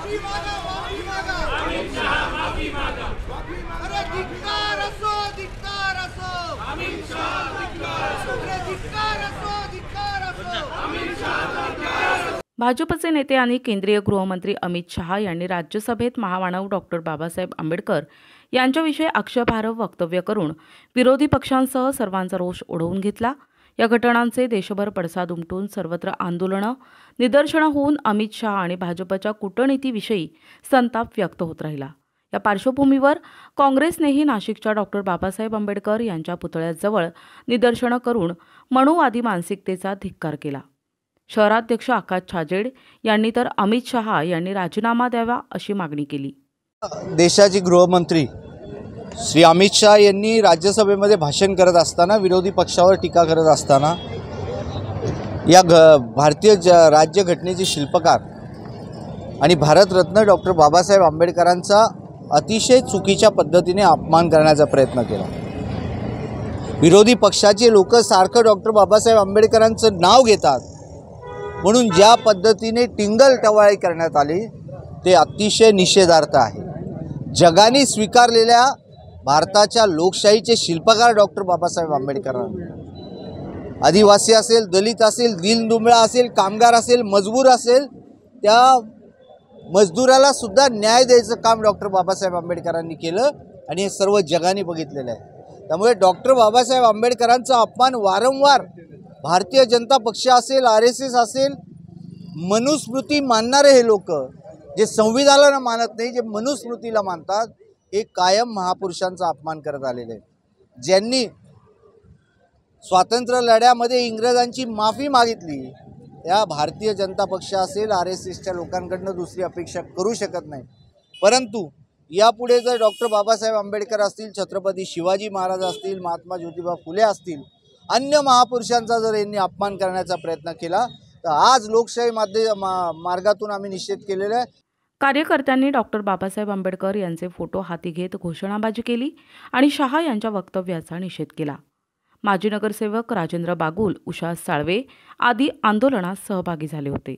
अमित शहा माफी मागा. अरे धिक्कार असो, धिक्कार असो. अमित शहा धिक्कार असो. अरे धिक्कार असो, धिक्कार असो. अमित शहा धिक्कार असो. भाजपचे नेते आणि केंद्रीय गृहमंत्री अमित शहा यांनी राज्यसभेत महामानव डॉक्टर बाबासाहेब आंबेडकर यांच्याविषयी आक्षेपार्ह वक्तव्य करून विरोधी पक्षांसह सर्वांचा रोष ओढवून घेतला. या घटनांचे देशभर पडसाद उमटून सर्वत्र आंदोलनं, निदर्शनं होऊन अमित शहा आणि भाजपच्या कूटनीतीविषयी संताप व्यक्त होत राहिला. या पार्श्वभूमीवर काँग्रेसनेही नाशिकच्या डॉक्टर बाबासाहेब आंबेडकर यांच्या पुतळ्याजवळ निदर्शनं करून मनुवादी मानसिकतेचा धिक्कार केला. शहराध्यक्ष आकाश छाजेड यांनी तर अमित शहा यांनी राजीनामा द्यावा अशी मागणी केली. देशाचे गृहमंत्री श्री अमित शहा यांनी राज्यसभेमध्ये भाषण करत असताना, विरोधी पक्षावर टीका करत असताना या भारतीय राज्यघटनेचे शिल्पकार आणि भारतरत्न डॉक्टर बाबासाहेब आंबेडकरांचा अतिशय चुकीच्या पद्धतीने अपमान करण्याचा प्रयत्न केला. विरोधी पक्षाचे लोक सारखं डॉक्टर बाबासाहेब आंबेडकरांचं नाव घेतात म्हणून ज्या पद्धतीने टिंगल-टवाळी करण्यात आली ते अतिशय निषेधार्थ आहे. जगाने स्वीकारलेल्या भारताच्या लोकशाहीचे शिल्पकार डॉक्टर बाबासाहेब आंबेडकरांना, आदिवासी असेल, दलित असेल, दीनदुबळा असेल, कामगार असेल, मजबूर असेल, त्या मजदुराला सुद्धा न्याय द्यायचं काम डॉक्टर बाबासाहेब आंबेडकरांनी केलं आणि हे सर्व जगाने बघितलेलं आहे. त्यामुळे डॉक्टर बाबासाहेब आंबेडकरांचा अपमान वारंवार भारतीय जनता पक्ष असेल, RSS असेल, मनुस्मृती मानणारे हे लोक जे संविधानाला मानत नाही, जे मनुस्मृतीला मानतात, हे कायम महापुरुषांचा अपमान करत आलेले आहे. ज्यांनी स्वातंत्र्य लढ्यामध्ये इंग्रजांची माफी मागितली, या भारतीय जनता पक्ष असेल, RSSच्या लोकांकडनं दुसरी अपेक्षा करू शकत नाही. परंतु यापुढे जर डॉक्टर बाबासाहेब आंबेडकर असतील, छत्रपती शिवाजी महाराज असतील, महात्मा ज्योतिबा फुले असतील, अन्य महापुरुषांचा जर यांनी अपमान करण्याचा प्रयत्न केला तर आज लोकशाही मार्गातून आम्ही निषेध केलेला आहे. कार्यकर्त्यांनी डॉक्टर बाबासाहेब आंबेडकर यांचे फोटो हाती घेत घोषणाबाजी केली आणि शहा यांच्या वक्तव्याचा निषेध केला. माजी नगरसेवक राजेंद्र बागुल, उषा साळवे आदी आंदोलनात सहभागी झाले होते.